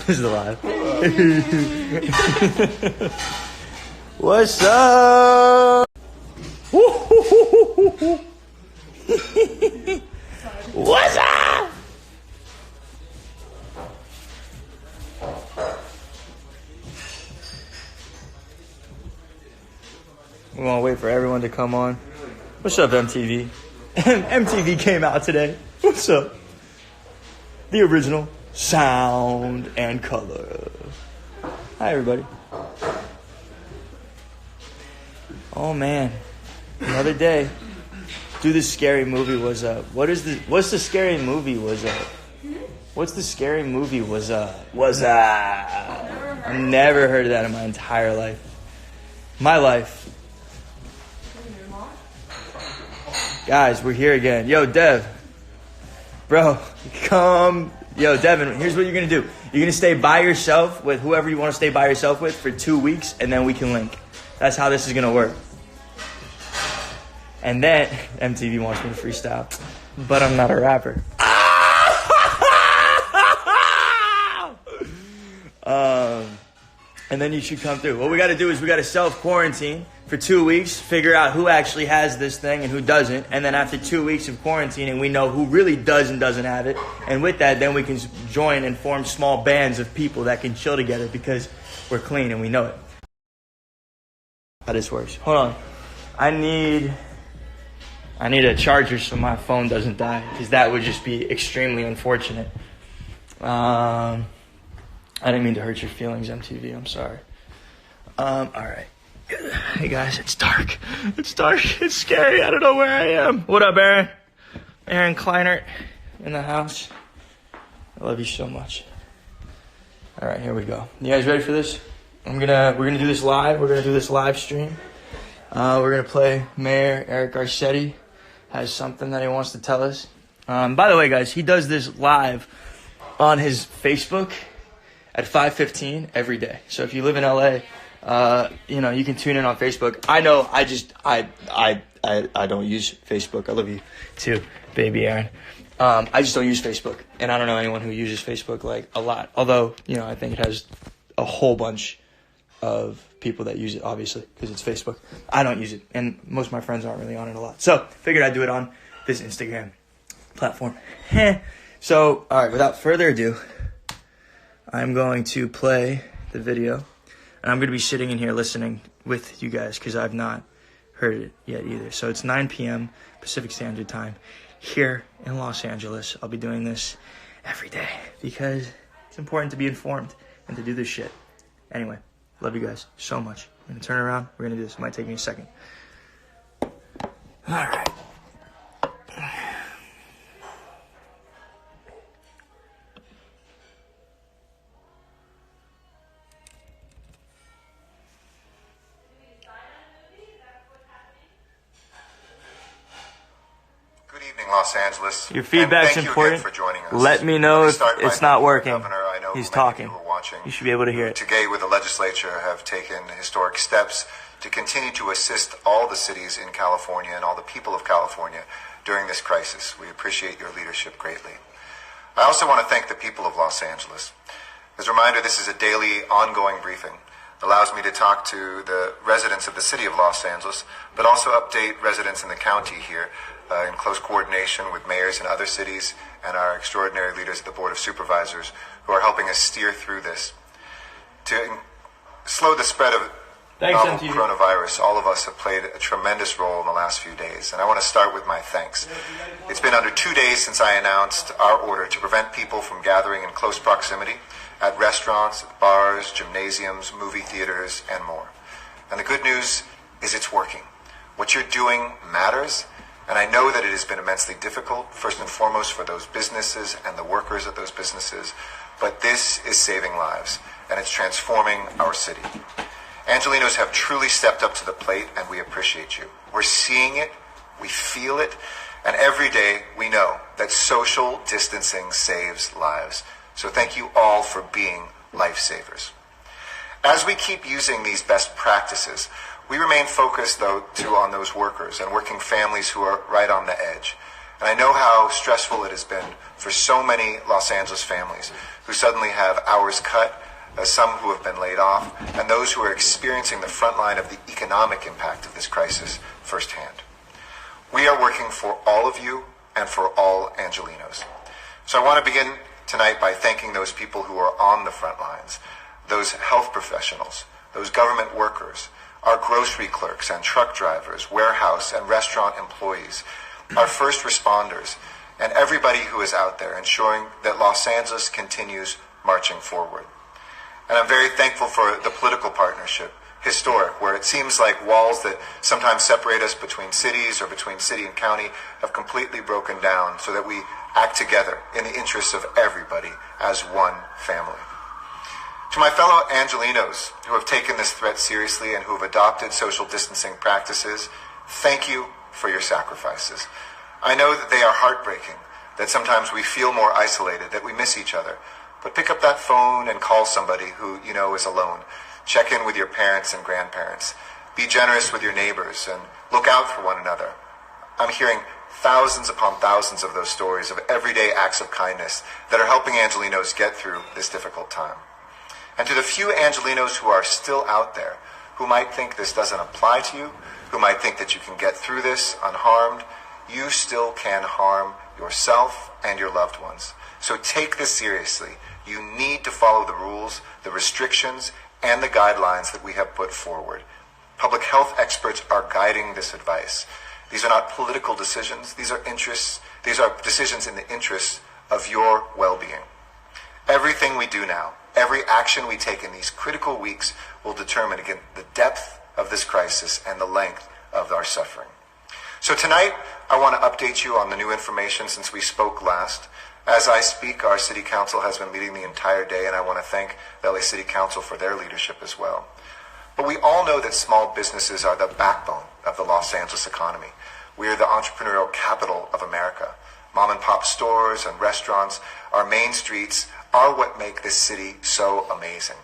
This is live. What's up? What's up? We want to wait for everyone to come on. What's up, MTV? MTV came out today. What's up? The original sound and color. Hi, everybody. Oh man, another day. Dude, this scary movie was what's the scary movie was what's the scary movie was I've never heard of that in my entire life. My life. Guys, we're here again. Yo, Dev. Bro, come. Yo, Devin, here's what you're going to do. You're going to stay by yourself with whoever you want to stay by yourself with for 2 weeks, and then we can link. That's how this is going to work. And then, MTV wants me to freestyle, but I'm not a rapper. And then you should come through. What we got to do is we got to self-quarantine for 2 weeks, figure out who actually has this thing and who doesn't. And then after 2 weeks of quarantining, we know who really does and doesn't have it. And with that, then we can join and form small bands of people that can chill together because we're clean and we know it. How this works. Hold on. I need a charger so my phone doesn't die, because that would just be extremely unfortunate. I didn't mean to hurt your feelings, MTV. I'm sorry. All right. Hey guys, it's dark. It's dark. It's scary. I don't know where I am. What up, Aaron? Aaron Kleinert in the house. I love you so much. All right, here we go. You guys ready for this? We're gonna do this live. We're gonna do this live stream. We're gonna play Mayor Eric Garcetti has something that he wants to tell us. By the way, guys, he does this live on his Facebook at 5:15 every day. So if you live in LA, you can tune in on Facebook. I know. I don't use Facebook. I love you too, baby Aaron. I just don't use Facebook, and I don't know anyone who uses Facebook like a lot. Although, I think it has a whole bunch of people that use it, obviously, because it's Facebook. I don't use it, and most of my friends aren't really on it a lot. So figured I'd do it on this Instagram platform. So, all right, without further ado, I'm going to play the video, and I'm going to be sitting in here listening with you guys because I've not heard it yet either. So it's 9 p.m. Pacific Standard Time here in Los Angeles. I'll be doing this every day because it's important to be informed and to do this shit. Anyway, love you guys so much. I'm going to turn around. We're going to do this. It might take me a second. All right. Los Angeles. Your feedback's important. For joining us. Let me know if it's not working. He's talking. You should be able to hear it. Today, with the legislature, have taken historic steps to continue to assist all the cities in California and all the people of California during this crisis. We appreciate your leadership greatly. I also want to thank the people of Los Angeles. As a reminder, this is a daily, ongoing briefing. It allows me to talk to the residents of the city of Los Angeles, but also update residents in the county here in close coordination with mayors in other cities and our extraordinary leaders of the Board of Supervisors who are helping us steer through this. To slow the spread of novel coronavirus, all of us have played a tremendous role in the last few days, and I want to start with my thanks. It's been under 2 days since I announced our order to prevent people from gathering in close proximity at restaurants, bars, gymnasiums, movie theaters, and more. And the good news is it's working. What you're doing matters. And I know that it has been immensely difficult, first and foremost for those businesses and the workers at those businesses, but this is saving lives, and it's transforming our city. Angelenos have truly stepped up to the plate, and we appreciate you. We're seeing it, we feel it, and every day we know that social distancing saves lives. So thank you all for being lifesavers. As we keep using these best practices, we remain focused, though, too, on those workers and working families who are right on the edge. And I know how stressful it has been for so many Los Angeles families who suddenly have hours cut, some who have been laid off, and those who are experiencing the front line of the economic impact of this crisis firsthand. We are working for all of you and for all Angelenos. So I want to begin tonight by thanking those people who are on the front lines, those health professionals, those government workers, our grocery clerks and truck drivers, warehouse and restaurant employees, our first responders, and everybody who is out there ensuring that Los Angeles continues marching forward. And I'm very thankful for the political partnership, historic, where it seems like walls that sometimes separate us between cities or between city and county have completely broken down so that we act together in the interests of everybody as one family. To my fellow Angelenos who have taken this threat seriously and who have adopted social distancing practices, thank you for your sacrifices. I know that they are heartbreaking, that sometimes we feel more isolated, that we miss each other. But pick up that phone and call somebody who you know is alone. Check in with your parents and grandparents. Be generous with your neighbors and look out for one another. I'm hearing thousands upon thousands of those stories of everyday acts of kindness that are helping Angelenos get through this difficult time. And to the few Angelenos who are still out there, who might think this doesn't apply to you, who might think that you can get through this unharmed, you still can harm yourself and your loved ones. So take this seriously. You need to follow the rules, the restrictions, and the guidelines that we have put forward. Public health experts are guiding this advice. These are not political decisions. These are decisions in the interests of your well-being. Everything we do now, every action we take in these critical weeks will determine, again, the depth of this crisis and the length of our suffering. So tonight, I want to update you on the new information since we spoke last. As I speak, our City Council has been meeting the entire day, and I want to thank the LA City Council for their leadership as well. But we all know that small businesses are the backbone of the Los Angeles economy. We are the entrepreneurial capital of America. Mom and pop stores and restaurants, our main streets, are what make this city so amazing.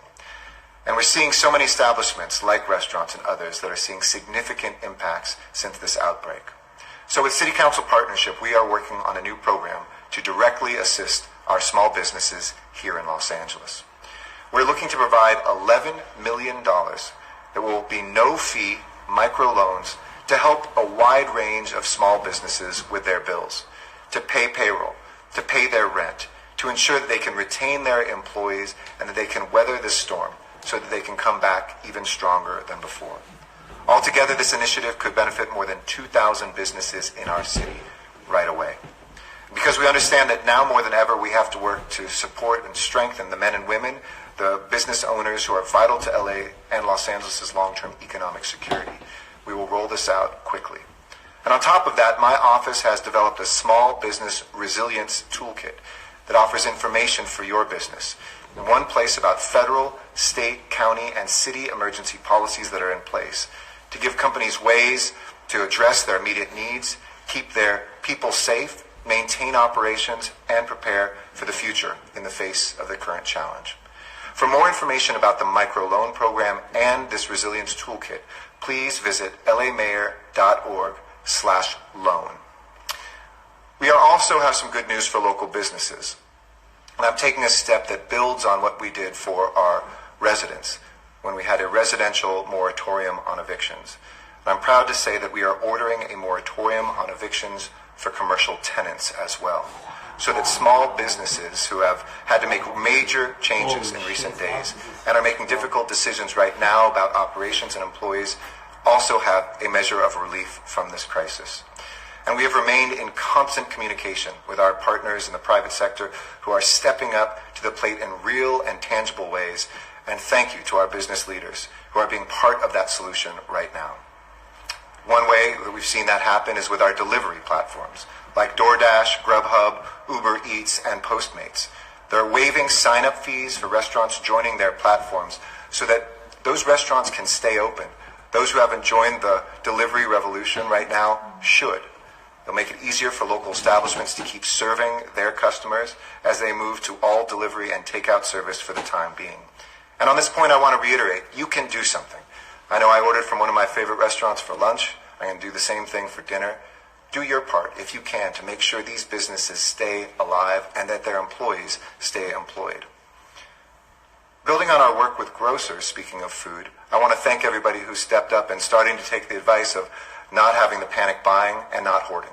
And we're seeing so many establishments like restaurants and others that are seeing significant impacts since this outbreak. So with City Council partnership, we are working on a new program to directly assist our small businesses here in Los Angeles. We're looking to provide $11 million that will be no-fee microloans to help a wide range of small businesses with their bills, to pay payroll, to pay their rent, to ensure that they can retain their employees and that they can weather this storm so that they can come back even stronger than before. Altogether, this initiative could benefit more than 2,000 businesses in our city right away. Because we understand that now more than ever, we have to work to support and strengthen the men and women, the business owners who are vital to LA and Los Angeles' long-term economic security. We will roll this out quickly. And on top of that, my office has developed a small business resilience toolkit that offers information for your business in one place about federal, state, county, and city emergency policies that are in place to give companies ways to address their immediate needs, keep their people safe, maintain operations, and prepare for the future in the face of the current challenge. For more information about the microloan program and this resilience toolkit, please visit lamayor.org/loan. We also have some good news for local businesses. And I'm taking a step that builds on what we did for our residents when we had a residential moratorium on evictions. And I'm proud to say that we are ordering a moratorium on evictions for commercial tenants as well, so that small businesses who have had to make major changes in recent days and are making difficult decisions right now about operations and employees also have a measure of relief from this crisis. And we have remained in constant communication with our partners in the private sector who are stepping up to the plate in real and tangible ways. And thank you to our business leaders who are being part of that solution right now. One way that we've seen that happen is with our delivery platforms, like DoorDash, Grubhub, Uber Eats, and Postmates. They're waiving sign-up fees for restaurants joining their platforms so that those restaurants can stay open. Those who haven't joined the delivery revolution right now should. It'll make it easier for local establishments to keep serving their customers as they move to all delivery and takeout service for the time being. And on this point, I want to reiterate, you can do something. I know I ordered from one of my favorite restaurants for lunch. I can do the same thing for dinner. Do your part, if you can, to make sure these businesses stay alive and that their employees stay employed. Building on our work with grocers, speaking of food, I want to thank everybody who stepped up and starting to take the advice of not having the panic buying and not hoarding.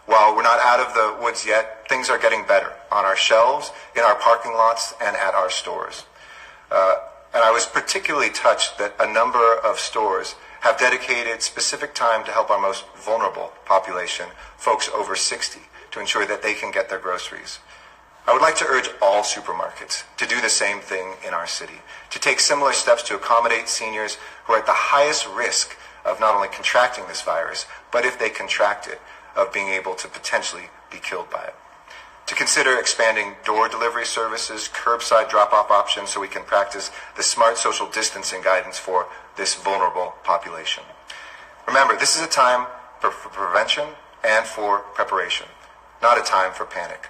While we're not out of the woods yet, things are getting better on our shelves, in our parking lots, and at our stores. And I was particularly touched that a number of stores have dedicated specific time to help our most vulnerable population, folks over 60, to ensure that they can get their groceries. I would like to urge all supermarkets to do the same thing in our city, to take similar steps to accommodate seniors who are at the highest risk of not only contracting this virus, but if they contract it, of being able to potentially be killed by it. To consider expanding door delivery services, curbside drop-off options so we can practice the smart social distancing guidance for this vulnerable population. Remember, this is a time for prevention and for preparation, not a time for panic.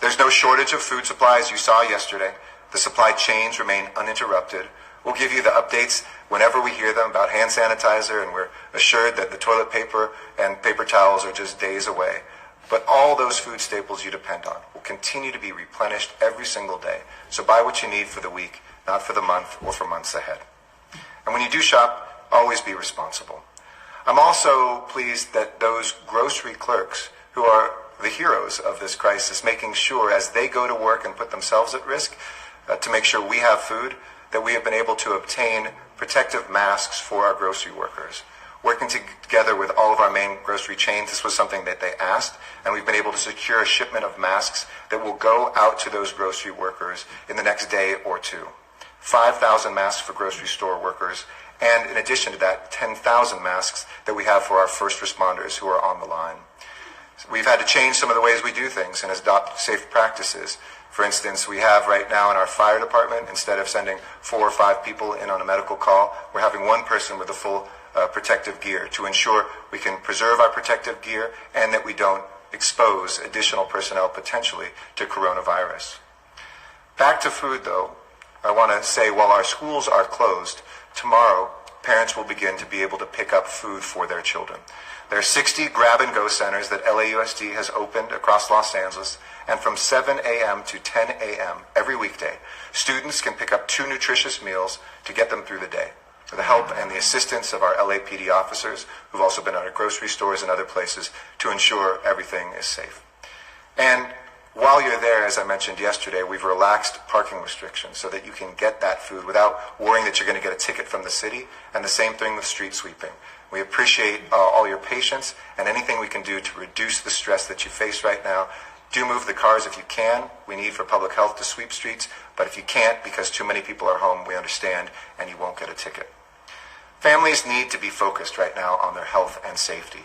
There's no shortage of food supplies you saw yesterday. The supply chains remain uninterrupted. We'll give you the updates whenever we hear them about hand sanitizer, and we're assured that the toilet paper and paper towels are just days away. But all those food staples you depend on will continue to be replenished every single day. So buy what you need for the week, not for the month or for months ahead. And when you do shop, always be responsible. I'm also pleased that those grocery clerks who are the heroes of this crisis, making sure as they go to work and put themselves at risk to make sure we have food, that we have been able to obtain protective masks for our grocery workers. Working together with all of our main grocery chains, this was something that they asked, and we've been able to secure a shipment of masks that will go out to those grocery workers in the next day or two. 5,000 masks for grocery store workers, and in addition to that, 10,000 masks that we have for our first responders who are on the line. We've had to change some of the ways we do things and adopt safe practices. For instance, we have right now in our fire department, instead of sending 4 or 5 people in on a medical call, we're having one person with the full protective gear to ensure we can preserve our protective gear and that we don't expose additional personnel potentially to coronavirus. Back to food, though, I want to say while our schools are closed, tomorrow parents will begin to be able to pick up food for their children. There are 60 grab-and-go centers that LAUSD has opened across Los Angeles, and from 7 a.m. to 10 a.m. every weekday, students can pick up 2 nutritious meals to get them through the day. With the help and the assistance of our LAPD officers, who've also been at our grocery stores and other places to ensure everything is safe. And while you're there, as I mentioned yesterday, we've relaxed parking restrictions so that you can get that food without worrying that you're going to get a ticket from the city, and the same thing with street sweeping. We appreciate all your patience and anything we can do to reduce the stress that you face right now. Do move the cars if you can. We need for public health to sweep streets, but if you can't because too many people are home, we understand, and you won't get a ticket. Families need to be focused right now on their health and safety.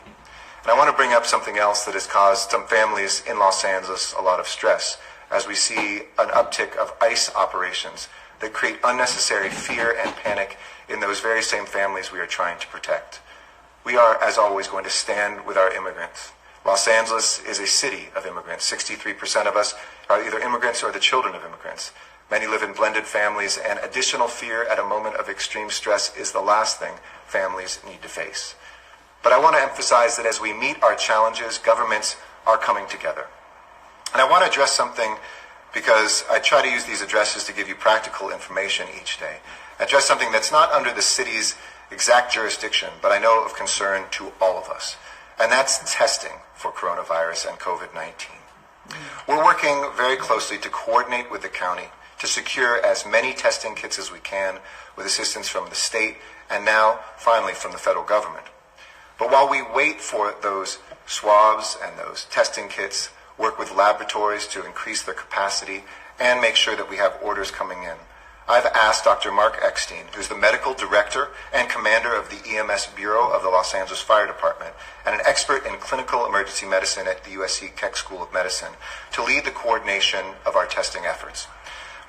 And I want to bring up something else that has caused some families in Los Angeles a lot of stress, as we see an uptick of ICE operations that create unnecessary fear and panic in those very same families we are trying to protect. We are, as always, going to stand with our immigrants. Los Angeles is a city of immigrants. 63% of us are either immigrants or the children of immigrants. Many live in blended families, and additional fear at a moment of extreme stress is the last thing families need to face. But I want to emphasize that as we meet our challenges, governments are coming together. And I want to address something because I try to use these addresses to give you practical information each day. Address something that's not under the city's exact jurisdiction, but I know of concern to all of us. And that's testing for coronavirus and COVID-19. We're working very closely to coordinate with the county to secure as many testing kits as we can with assistance from the state and now, finally, from the federal government. But while we wait for those swabs and those testing kits, work with laboratories to increase their capacity and make sure that we have orders coming in, I've asked Dr. Mark Eckstein, who's the medical director and commander of the EMS Bureau of the Los Angeles Fire Department and an expert in clinical emergency medicine at the USC Keck School of Medicine, to lead the coordination of our testing efforts.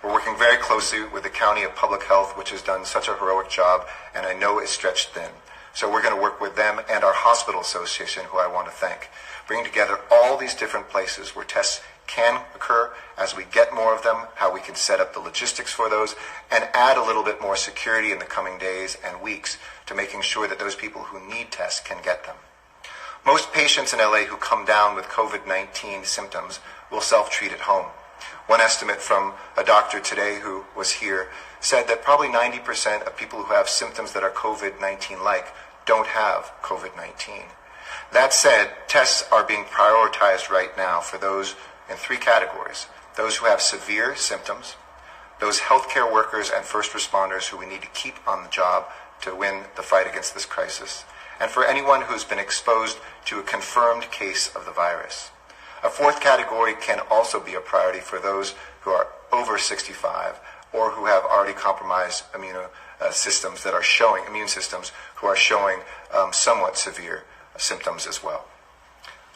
We're working very closely with the County of Public Health, which has done such a heroic job and I know is stretched thin. So we're going to work with them and our hospital association, who I want to thank, bringing together all these different places where tests can occur, as we get more of them, how we can set up the logistics for those, and add a little bit more security in the coming days and weeks to making sure that those people who need tests can get them. Most patients in LA who come down with COVID-19 symptoms will self-treat at home. One estimate from a doctor today who was here said that probably 90% of people who have symptoms that are COVID-19-like don't have COVID-19. That said, tests are being prioritized right now for those in three categories: those who have severe symptoms, those healthcare workers and first responders who we need to keep on the job to win the fight against this crisis, and for anyone who's been exposed to a confirmed case of the virus. A fourth category can also be a priority for those who are over 65 or who have already compromised immune systems who are showing somewhat severe symptoms as well.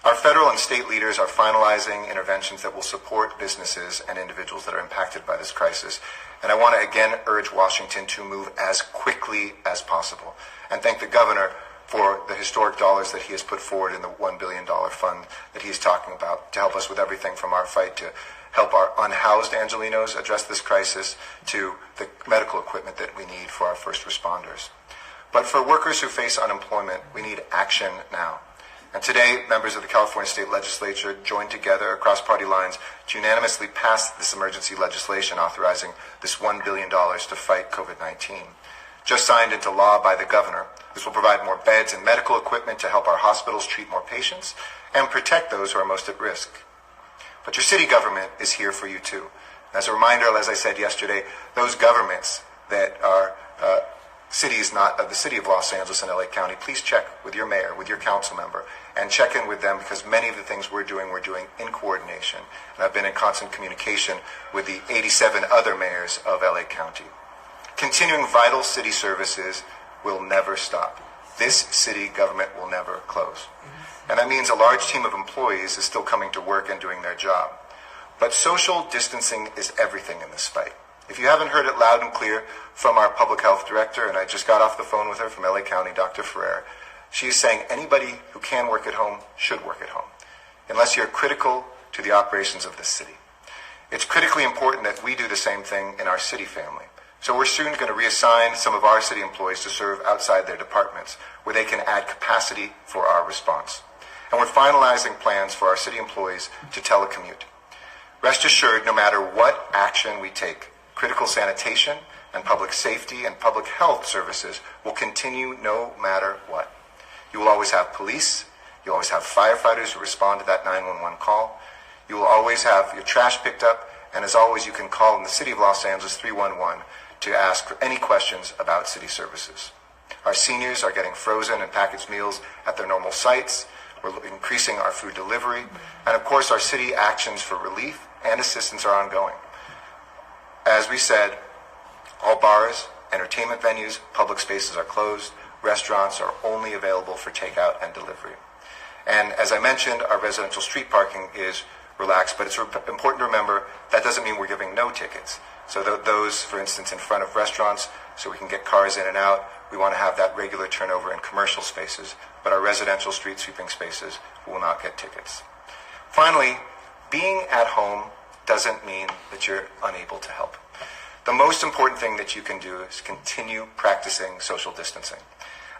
Our federal and state leaders are finalizing interventions that will support businesses and individuals that are impacted by this crisis. And I want to again urge Washington to move as quickly as possible and thank the governor for the historic dollars that he has put forward in the $1 billion fund that he's talking about to help us with everything from our fight to help our unhoused Angelenos address this crisis to the medical equipment that we need for our first responders. But for workers who face unemployment, we need action now. And today, members of the California State Legislature joined together across party lines to unanimously pass this emergency legislation authorizing this $1 billion to fight COVID-19. Just signed into law by the governor, this will provide more beds and medical equipment to help our hospitals treat more patients and protect those who are most at risk. But your city government is here for you too. As a reminder, as I said yesterday, those governments that are cities not of the city of Los Angeles and LA County, please check with your mayor, with your council member, and check in with them because many of the things we're doing in coordination. And I've been in constant communication with the 87 other mayors of LA County. Continuing vital city services will never stop. This city government will never close. And that means a large team of employees is still coming to work and doing their job. But social distancing is everything in this fight. If you haven't heard it loud and clear from our public health director, and I just got off the phone with her from LA County, Dr. Ferrer, she's saying anybody who can work at home should work at home, unless you're critical to the operations of this city. It's critically important that we do the same thing in our city family. So we're soon going to reassign some of our city employees to serve outside their departments, where they can add capacity for our response. And we're finalizing plans for our city employees to telecommute. Rest assured, no matter what action we take, critical sanitation and public safety and public health services will continue no matter what. You will always have police. You'll always have firefighters who respond to that 911 call. You will always have your trash picked up. And as always, you can call in the city of Los Angeles 311 to ask for any questions about city services. Our seniors are getting frozen and packaged meals at their normal sites. We're increasing our food delivery. And of course, our city actions for relief and assistance are ongoing. As we said, all bars, entertainment venues, public spaces are closed. Restaurants are only available for takeout and delivery. And as I mentioned, our residential street parking is relaxed, but it's important to remember that doesn't mean we're giving no tickets. So those, for instance, in front of restaurants, so we can get cars in and out, we want to have that regular turnover in commercial spaces, but our residential street sweeping spaces will not get tickets. Finally, being at home doesn't mean that you're unable to help. The most important thing that you can do is continue practicing social distancing.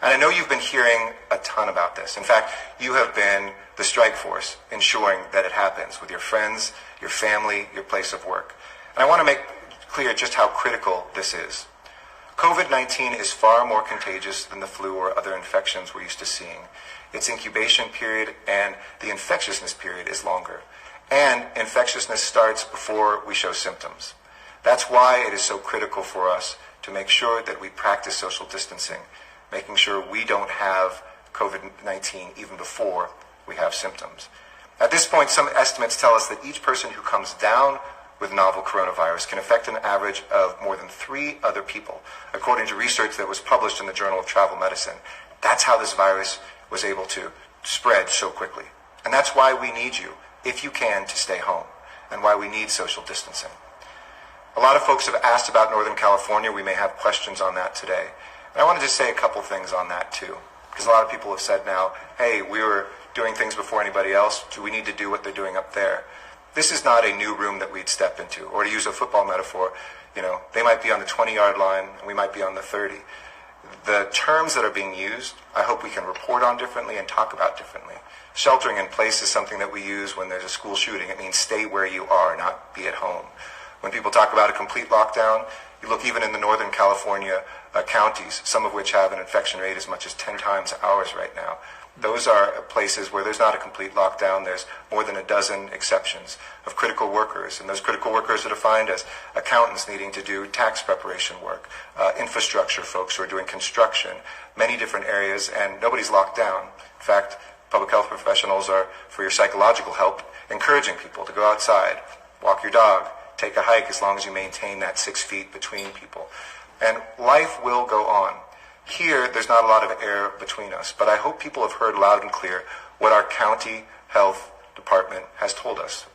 And I know you've been hearing a ton about this. In fact, you have been the strike force ensuring that it happens with your friends, your family, your place of work. And I want to make clear just how critical this is. COVID-19 is far more contagious than the flu or other infections we're used to seeing. Its incubation period and the infectiousness period is longer. And infectiousness starts before we show symptoms. That's why it is so critical for us to make sure that we practice social distancing, making sure we don't have COVID-19 even before we have symptoms. At this point, some estimates tell us that each person who comes down with novel coronavirus can affect an average of more than 3 other people, according to research that was published in the Journal of Travel Medicine. That's how this virus was able to spread so quickly. And that's why we need you, if you can, to stay home, and why we need social distancing. A lot of folks have asked about Northern California. We may have questions on that today. And I wanted to say a couple things on that too, because a lot of people have said now, hey, we were doing things before anybody else, so we need to do what they're doing up there. This is not a new room that we'd step into, or to use a football metaphor, they might be on the 20-yard line and we might be on the 30. the terms that are being used, I hope we can report on differently and talk about differently. Sheltering in place is something that we use when there's a school shooting. It means stay where you are, not be at home. When people talk about a complete lockdown, you look even in the Northern California counties, some of which have an infection rate as much as 10 times ours right now. Those are places where there's not a complete lockdown. There's more than a dozen exceptions of critical workers. And those critical workers are defined as accountants needing to do tax preparation work, infrastructure folks who are doing construction, many different areas, and nobody's locked down. In fact, public health professionals are, for your psychological help, encouraging people to go outside, walk your dog, take a hike as long as you maintain that 6 feet between people. And life will go on. Here, there's not a lot of air between us, but I hope people have heard loud and clear what our county health department has told us,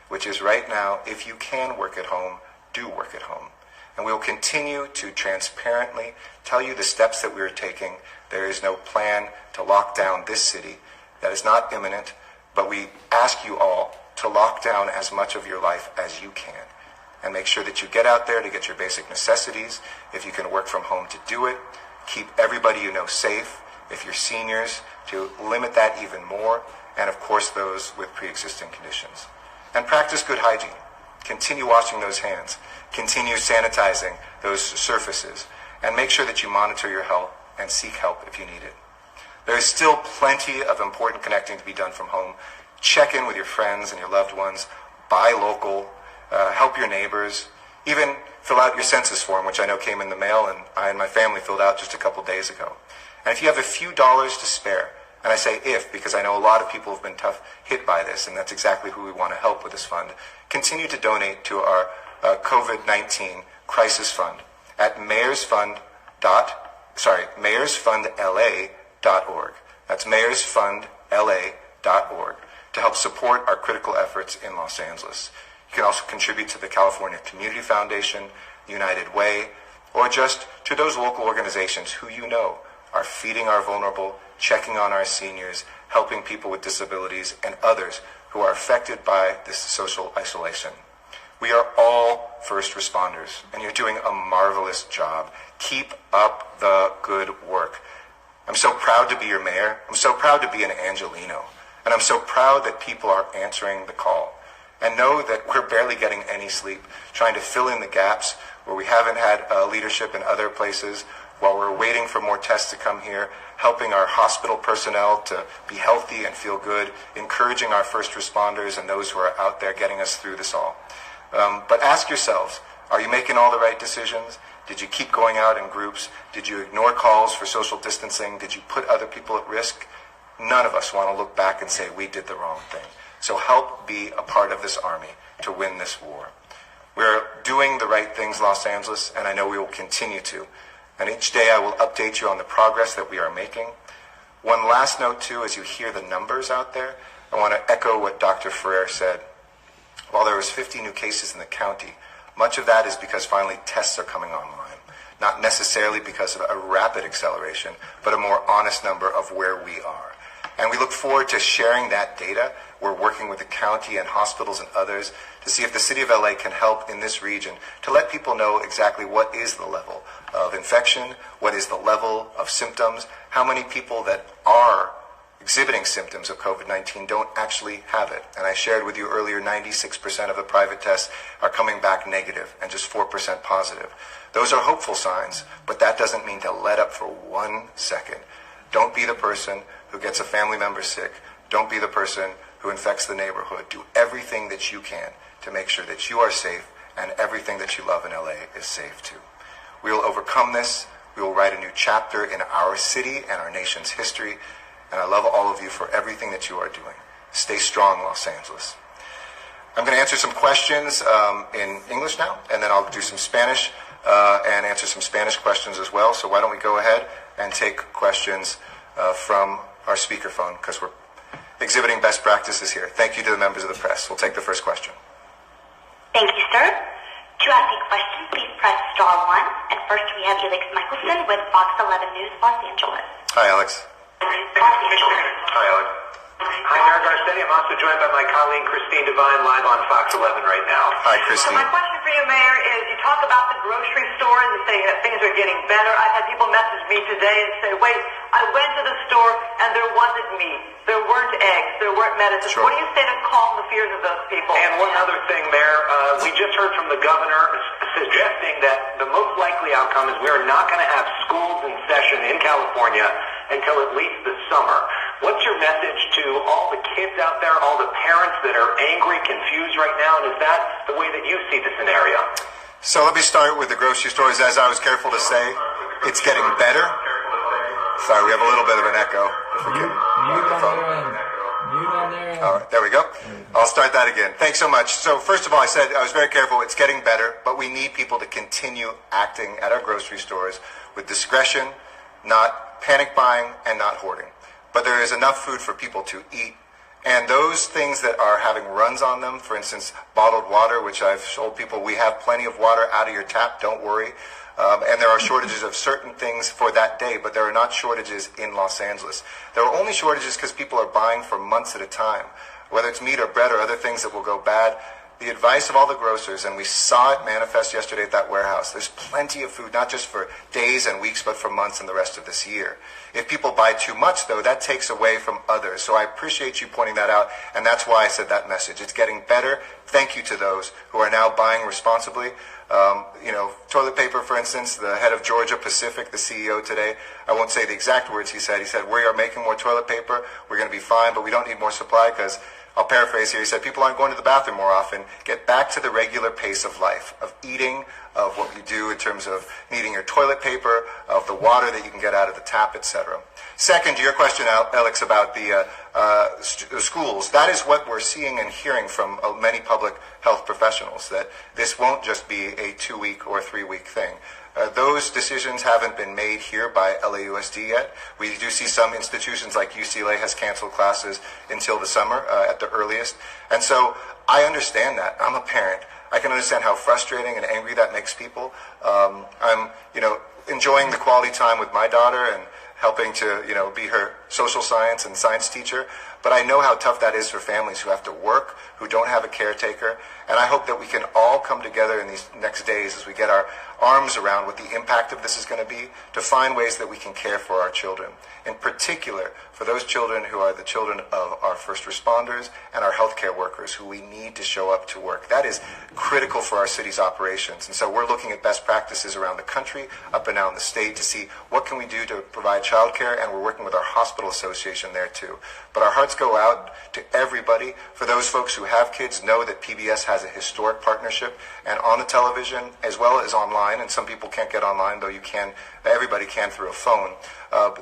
which is right now, if you can work at home, do work at home. And we will continue to transparently tell you the steps that we are taking. There is no plan to lock down this city. That is not imminent, but we ask you all to lock down as much of your life as you can and make sure that you get out there to get your basic necessities. If you can work from home, to do it. Keep everybody you know safe. If you're seniors, to limit that even more. And of course, those with pre-existing conditions. And practice good hygiene. Continue washing those hands. Continue sanitizing those surfaces. And make sure that you monitor your health and seek help if you need it. There is still plenty of important connecting to be done from home. Check in with your friends and your loved ones. Buy local. Help your neighbors. Even fill out your census form, which I know came in the mail, and I and my family filled out just a couple days ago. And if you have a few dollars to spare, and I say if, because I know a lot of people have been hit by this, and that's exactly who we want to help with this fund, continue to donate to our COVID-19 crisis fund at mayorsfundla.org. That's mayorsfundla.org to help support our critical efforts in Los Angeles. You can also contribute to the California Community Foundation, United Way, or just to those local organizations who you know are feeding our vulnerable, checking on our seniors, helping people with disabilities, and others who are affected by this social isolation. We are all first responders, and you're doing a marvelous job. Keep up the good work. I'm so proud to be your mayor. I'm so proud to be an Angelino. And I'm so proud that people are answering the call. And know that we're barely getting any sleep, trying to fill in the gaps where we haven't had leadership in other places, while we're waiting for more tests to come here, helping our hospital personnel to be healthy and feel good, encouraging our first responders and those who are out there getting us through this all. But ask yourselves, are you making all the right decisions? Did you keep going out in groups? Did you ignore calls for social distancing? Did you put other people at risk? None of us want to look back and say we did the wrong thing. So help be a part of this army to win this war. We're doing the right things, Los Angeles, and I know we will continue to. And each day I will update you on the progress that we are making. One last note, too, as you hear the numbers out there, I want to echo what Dr. Ferrer said. While there was 50 new cases in the county, much of that is because finally tests are coming online. Not necessarily because of a rapid acceleration, but a more honest number of where we are. And we look forward to sharing that data. We're working with the county and hospitals and others to see if the city of LA can help in this region to let people know exactly what is the level of infection, what is the level of symptoms, how many people that are exhibiting symptoms of COVID-19 don't actually have it. And I shared with you earlier, 96% of the private tests are coming back negative and just 4% positive. Those are hopeful signs, but that doesn't mean to let up for 1 second. Don't be the person who gets a family member sick. Don't be the person who infects the neighborhood. Do everything that you can to make sure that you are safe and everything that you love in LA is safe too. We will overcome this. We will write a new chapter in our city and our nation's history. And I love all of you for everything that you are doing. Stay strong, Los Angeles. I'm going to answer some questions in English now, and then I'll do some Spanish and answer some Spanish questions as well. So why don't we go ahead and take questions from our speakerphone, because we're exhibiting best practices here. Thank you to the members of the press. We'll take the first question. Thank you, sir. To ask a question, please press *1. And first we have Alex Michelson with Fox 11 News, Los Angeles. Hi, Alex. Hi, Alex. Hi, Mayor Garcetti. Letty. I'm also joined by my colleague Christine Devine live on Fox 11 right now. Hi, So Christine. my question for you, Mayor, is you talk about the grocery stores and say that things are getting better. I've had people message me today and say, wait, I went to the store and there wasn't meat. There weren't eggs. There weren't medicines. Sure. What do you say to calm the fears of those people? And one other thing, Mayor, we just heard from the governor suggesting that the most likely outcome is we are not going to have schools in session in California until at least the summer. What's your message to all the kids out there, all the parents that are angry, confused right now, and is that the way that you see the scenario? So let me start with the grocery stores. As I was careful to say, it's getting better. Sorry, we have a little bit of an echo. Mute on their end. All right, there we go. I'll start that again. Thanks so much. So first of all, I said I was very careful. It's getting better, but we need people to continue acting at our grocery stores with discretion, not panic buying, and not hoarding. But there is enough food for people to eat. And those things that are having runs on them, for instance, bottled water, which I've told people, we have plenty of water out of your tap, don't worry. And there are shortages of certain things for that day, but there are not shortages in Los Angeles. There are only shortages because people are buying for months at a time, whether it's meat or bread or other things that will go bad. The advice of all the grocers, and we saw it manifest yesterday at that warehouse, there's plenty of food, not just for days and weeks, but for months and the rest of this year. If people buy too much, though, that takes away from others. So I appreciate you pointing that out, and that's why I said that message. It's getting better. Thank you to those who are now buying responsibly. Toilet paper, for instance, the head of Georgia Pacific, the CEO today, I won't say the exact words he said. He said, we are making more toilet paper. We're going to be fine, but we don't need more supply because, I'll paraphrase here, he said, people aren't going to the bathroom more often. Get back to the regular pace of life, of eating, of what you do in terms of needing your toilet paper, of the water that you can get out of the tap, etc. Second, to your question, Alex, about the schools, that is what we're seeing and hearing from many public health professionals, that this won't just be a 2-week or 3-week thing. Those decisions haven't been made here by LAUSD yet. We do see some institutions like UCLA has canceled classes until the summer at the earliest. And so I understand that. I'm a parent. I can understand how frustrating and angry that makes people. I'm, enjoying the quality time with my daughter and helping to, be her social science and science teacher. But I know how tough that is for families who have to work, who don't have a caretaker. And I hope that we can all come together in these next days as we get our arms around what the impact of this is going to be, to find ways that we can care for our children. In particular, for those children who are the children of our first responders and our healthcare workers who we need to show up to work. That is critical for our city's operations. And so we're looking at best practices around the country, up and down the state, to see what can we do to provide childcare, and we're working with our hospital association there too. But our hearts go out to everybody. For those folks who have kids, know that PBS has a historic partnership, and on the television as well as online, and some people can't get online, though you can, everybody can through a phone.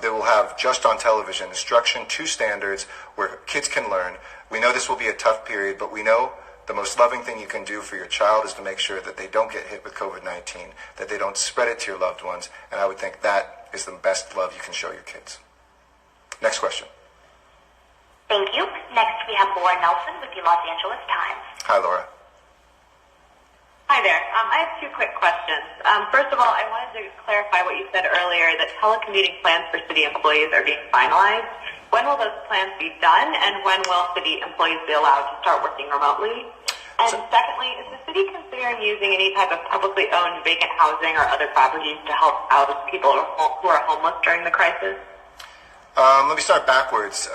They will have just on television instruction to standards where kids can learn. We know this will be a tough period, but we know the most loving thing you can do for your child is to make sure that they don't get hit with COVID-19, that they don't spread it to your loved ones, and I would think that is the best love you can show your kids. Next question. Thank you. Next, we have Laura Nelson with the Los Angeles Times. Hi, Laura. Hi there. I have 2 quick questions. First of all, I wanted to clarify what you said earlier, that telecommuting plans for city employees are being finalized. When will those plans be done, and when will city employees be allowed to start working remotely? And secondly, is the city considering using any type of publicly owned vacant housing or other properties to help out people who are homeless during the crisis? Let me start backwards.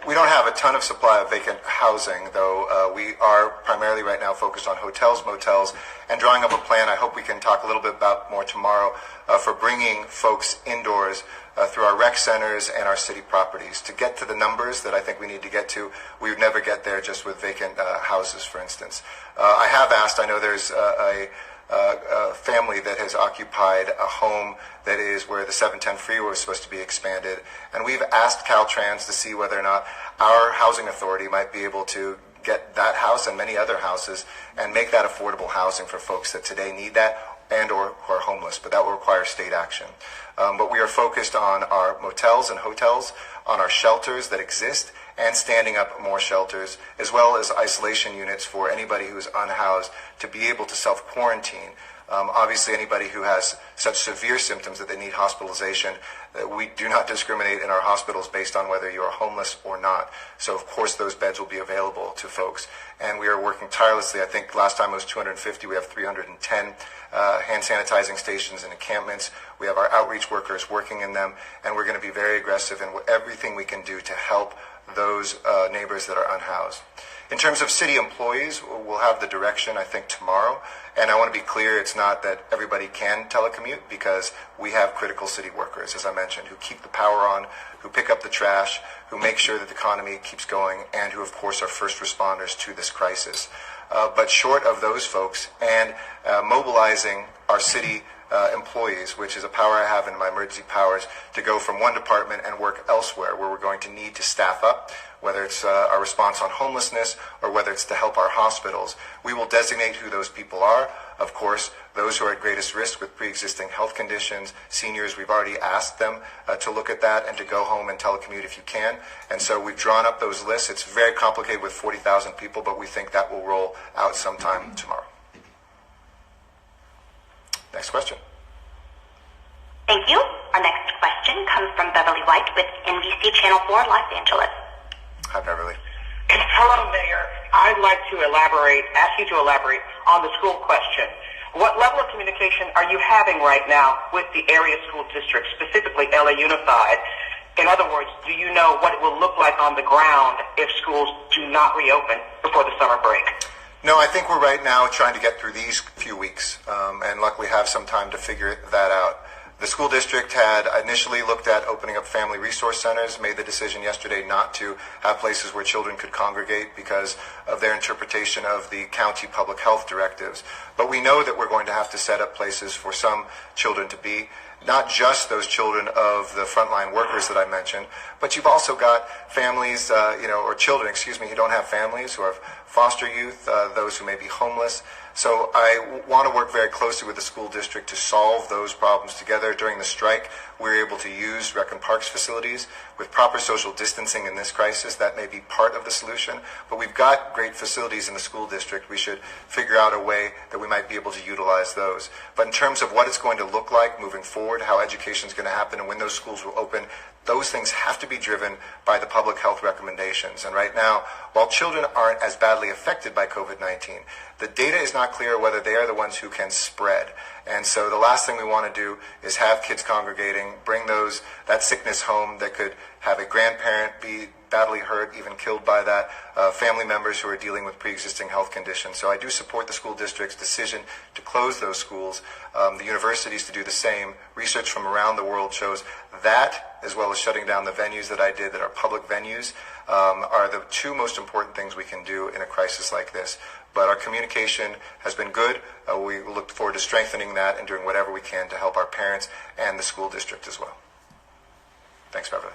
We don't have a ton of supply of vacant housing, though we are primarily right now focused on hotels, motels, and drawing up a plan I hope we can talk a little bit about more tomorrow for bringing folks indoors through our rec centers and our city properties. To get to the numbers that I think we need to get to, we would never get there just with vacant houses, for instance. I have asked, I know there's a family that has occupied a home that is where the 710 freeway was supposed to be expanded, and we've asked Caltrans to see whether or not our housing authority might be able to get that house and many other houses and make that affordable housing for folks that today need that and or who are homeless, but that will require state action. But we are focused on our motels and hotels, on our shelters that exist, and standing up more shelters, as well as isolation units for anybody who is unhoused to be able to self-quarantine. Obviously, anybody who has such severe symptoms that they need hospitalization, we do not discriminate in our hospitals based on whether you are homeless or not. So, of course, those beds will be available to folks. And we are working tirelessly. I think last time it was 250. We have 310 hand sanitizing stations and encampments. We have our outreach workers working in them, and we're going to be very aggressive in everything we can do to help those neighbors that are unhoused. In terms of city employees, we'll have the direction, I think, tomorrow. And I want to be clear, it's not that everybody can telecommute, because we have critical city workers, as I mentioned, who keep the power on, who pick up the trash, who make sure that the economy keeps going, and who, of course, are first responders to this crisis. But short of those folks and mobilizing our city employees, which is a power I have in my emergency powers, to go from one department and work elsewhere where we're going to need to staff up, whether it's our response on homelessness or whether it's to help our hospitals. We will designate who those people are. Of course, those who are at greatest risk with pre-existing health conditions, seniors, we've already asked them to look at that and to go home and telecommute if you can. And so we've drawn up those lists. It's very complicated with 40,000 people, but we think that will roll out sometime tomorrow. Next question. Thank you. Our next question comes from Beverly White with NBC Channel 4, Los Angeles. Hi, Beverly. Hello, Mayor. I'd like to ask you to elaborate on the school question. What level of communication are you having right now with the area school districts, specifically LA Unified? In other words, do you know what it will look like on the ground if schools do not reopen before the summer break? No, I think we're right now trying to get through these few weeks, and luckily have some time to figure that out. The school district had initially looked at opening up family resource centers, made the decision yesterday not to have places where children could congregate because of their interpretation of the county public health directives. But we know that we're going to have to set up places for some children to be, not just those children of the frontline workers that I mentioned, but you've also got families, or children, who don't have families, who are foster youth, those who may be homeless. So I want to work very closely with the school district to solve those problems together. During the strike, we were able to use Rec and Parks facilities with proper social distancing in this crisis. That may be part of the solution, but we've got great facilities in the school district. We should figure out a way that we might be able to utilize those. But in terms of what it's going to look like moving forward, how education is going to happen, and when those schools will open, those things have to be driven by the public health recommendations. And right now, while children aren't as badly affected by COVID-19, the data is not clear whether they are the ones who can spread. And so the last thing we want to do is have kids congregating, bring that sickness home that could have a grandparent be badly hurt, even killed by that, family members who are dealing with pre-existing health conditions. So I do support the school district's decision to close those schools, the universities to do the same. Research from around the world shows that, as well as shutting down the venues that I did that are public venues, are the two most important things we can do in a crisis like this. But our communication has been good. We look forward to strengthening that and doing whatever we can to help our parents and the school district as well. Thanks, Beverly.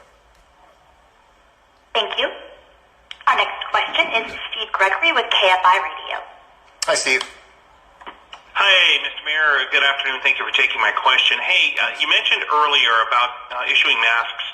Thank you. Our next question is Steve Gregory with KFI Radio. Hi, Steve. Hi, Mr. Mayor. Good afternoon. Thank you for taking my question. Hey, you mentioned earlier about issuing masks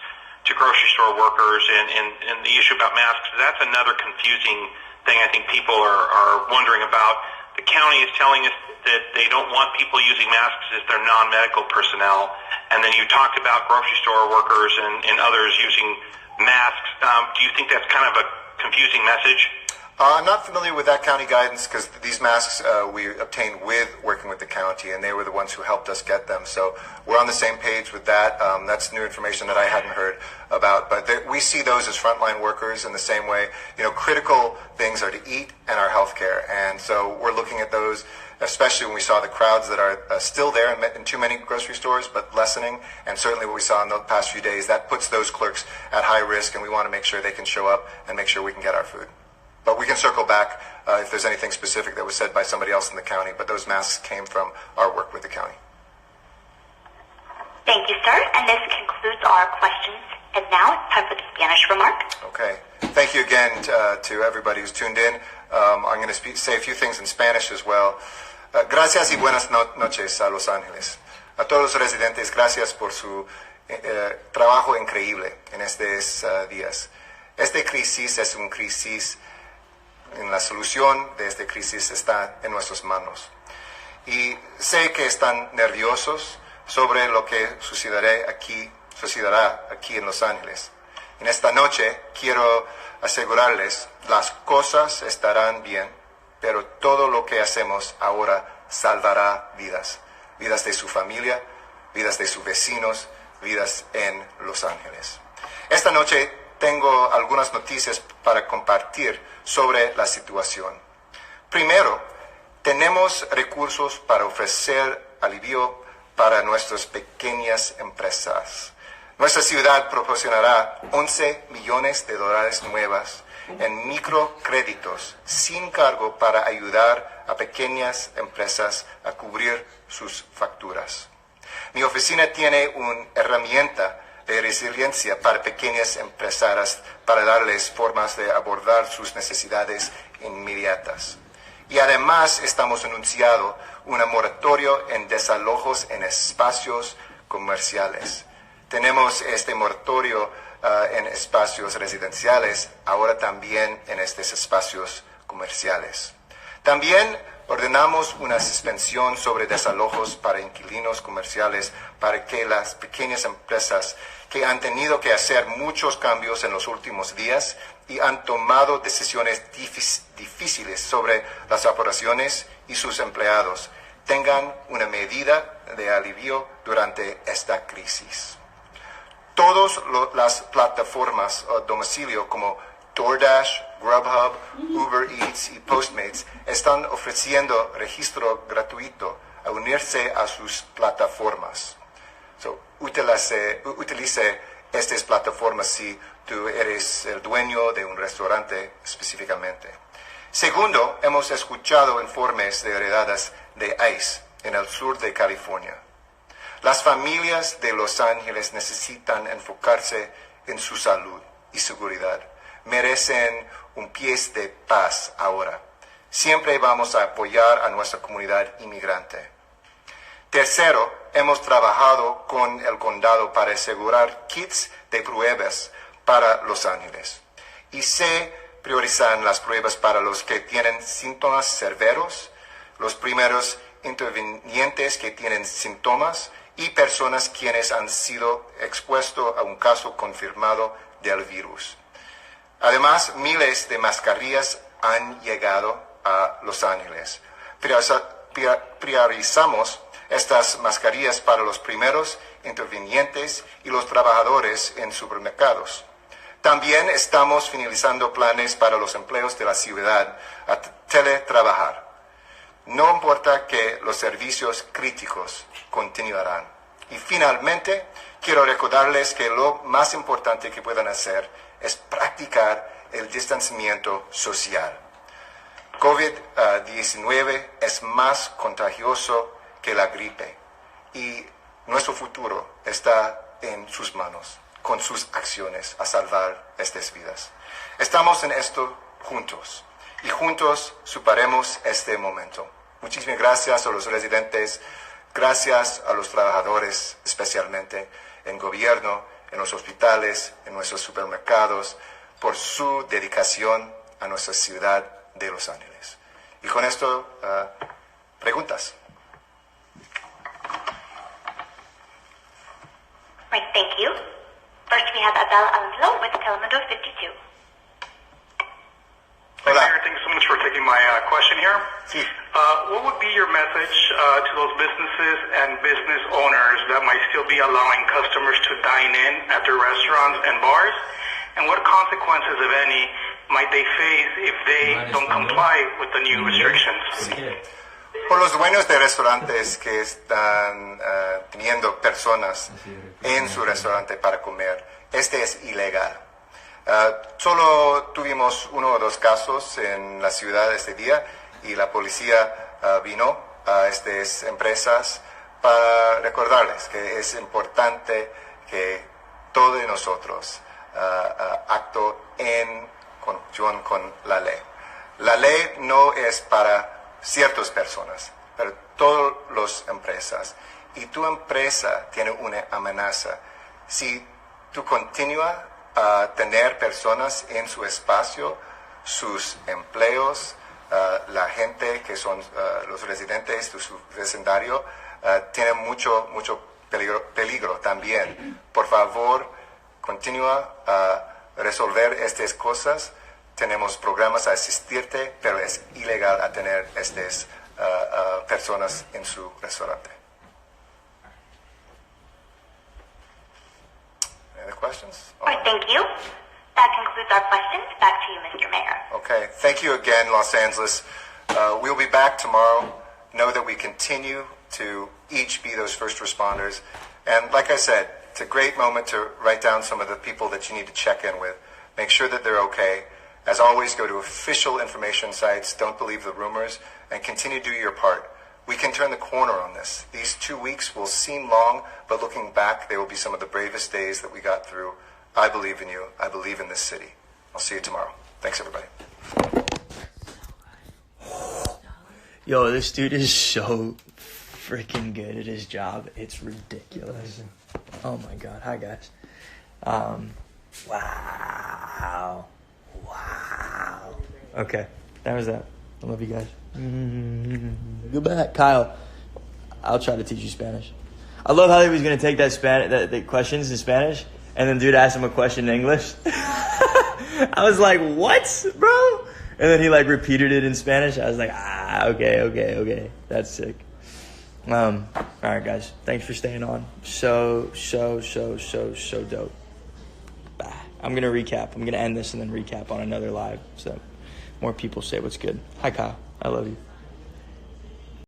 to grocery store workers and the issue about masks. That's another confusing thing I think people are wondering about. The county is telling us that they don't want people using masks if they're non-medical personnel. And then you talked about grocery store workers and others using masks. Do you think that's kind of a confusing message? I'm not familiar with that county guidance because these masks we obtained working with the county, and they were the ones who helped us get them. So we're on the same page with that. That's new information that I hadn't heard about. But we see those as frontline workers in the same way. Critical things are to eat and our health care. And so we're looking at those, especially when we saw the crowds that are still there in too many grocery stores, but lessening. And certainly what we saw in the past few days, that puts those clerks at high risk, and we want to make sure they can show up and make sure we can get our food. But we can circle back if there's anything specific that was said by somebody else in the county, but those masks came from our work with the county. Thank you, sir. And this concludes our questions. And now it's time for the Spanish remark. Okay. Thank you again to everybody who's tuned in. I'm going to say a few things in Spanish as well. Gracias y buenas noches a Los Ángeles. A todos los residentes, gracias por su trabajo increíble en estos días. Esta crisis es una crisis. En la solución de esta crisis está en nuestras manos. Y sé que están nerviosos sobre lo que sucederá aquí en Los Ángeles. En esta noche quiero asegurarles, las cosas estarán bien, pero todo lo que hacemos ahora salvará vidas. Vidas de su familia, vidas de sus vecinos, vidas en Los Ángeles. Esta noche tengo algunas noticias para compartir sobre la situación. Primero, tenemos recursos para ofrecer alivio para nuestras pequeñas empresas. Nuestra ciudad proporcionará $11 millones nuevas en microcréditos sin cargo para ayudar a pequeñas empresas a cubrir sus facturas. Mi oficina tiene una herramienta de resiliencia para pequeñas empresarias para darles formas de abordar sus necesidades inmediatas. Y además estamos anunciando un moratorio en desalojos en espacios comerciales. Tenemos este moratorio en espacios residenciales, ahora también en estos espacios comerciales. También ordenamos una suspensión sobre desalojos para inquilinos comerciales para que las pequeñas empresas que han tenido que hacer muchos cambios en los últimos días y han tomado decisiones difíciles sobre las operaciones y sus empleados tengan una medida de alivio durante esta crisis. Todas las plataformas a domicilio como DoorDash, Grubhub, Uber Eats y Postmates están ofreciendo registro gratuito a unirse a sus plataformas. Utilice estas plataformas si tú eres el dueño de un restaurante específicamente. Segundo, hemos escuchado informes de heredadas de ICE en el sur de California. Las familias de Los Ángeles necesitan enfocarse en su salud y seguridad. Merecen un pie de paz ahora. Siempre vamos a apoyar a nuestra comunidad inmigrante. Tercero, hemos trabajado con el condado para asegurar kits de pruebas para Los Ángeles. Y se priorizan las pruebas para los que tienen síntomas severos, los primeros intervinientes que tienen síntomas y personas quienes han sido expuestos a un caso confirmado del virus. Además, miles de mascarillas han llegado a Los Ángeles. Priorizamos estas mascarillas para los primeros intervinientes y los trabajadores en supermercados. También estamos finalizando planes para los empleos de la ciudad a teletrabajar. No importa que los servicios críticos continuarán. Y finalmente, quiero recordarles que lo más importante que puedan hacer es practicar el distanciamiento social. COVID-19 es más contagioso que la gripe y nuestro futuro está en sus manos, con sus acciones a salvar estas vidas. Estamos en esto juntos y juntos superaremos este momento. Muchísimas gracias a los residentes, gracias a los trabajadores, especialmente en gobierno, en los hospitales, en nuestros supermercados, por su dedicación a nuestra ciudad de Los Ángeles. Y con esto, preguntas. Right, thank you. First we have Abel Alonso with Telemundo 52. Hola. Mayor, thank you so much for taking my question here. Sí. What would be your message to those businesses and business owners that might still be allowing customers to dine in at their restaurants and bars? And what consequences, if any, might they face if they don't comply with the new restrictions? Por los dueños de restaurantes que están teniendo personas en su restaurante para comer, este es ilegal. Solo tuvimos 1 o 2 casos en la ciudad este día y la policía vino a estas empresas para recordarles que es importante que todos nosotros actúen en conjunción con la ley. La ley no es para ciertas personas, pero todas las empresas. Y tu empresa tiene una amenaza. Si tú continúas a tener personas en su espacio, sus empleos, la gente que son los residentes de su vecindario tienen mucho peligro también. Por favor, continúa a resolver estas cosas. Tenemos programas a asistirte, pero es ilegal a tener estas personas en su restaurante. Any other questions? All right, thank you. That concludes our questions. Back to you, Mr. Mayor. Okay, thank you again, Los Angeles. We'll be back tomorrow. Know that we continue to each be those first responders. And like I said, it's a great moment to write down some of the people that you need to check in with. Make sure that they're okay. As always, go to official information sites. Don't believe the rumors. And continue to do your part. We can turn the corner on this. These 2 weeks will seem long, but looking back, they will be some of the bravest days that we got through. I believe in you. I believe in this city. I'll see you tomorrow. Thanks, everybody. Yo, this dude is so freaking good at his job. It's ridiculous. Oh my God. Hi, guys. Wow. Okay, that was that. I love you guys. Goodbye, Kyle. I'll try to teach you Spanish. I love how he was gonna take the questions in Spanish, and then dude asked him a question in English. I was like, what, bro? And then he like repeated it in Spanish. I was like, okay. That's sick. All right, guys. Thanks for staying on. So dope. Bye. I'm going to recap. I'm going to end this and then recap on another live. So more people say what's good. Hi, Kyle. I love you.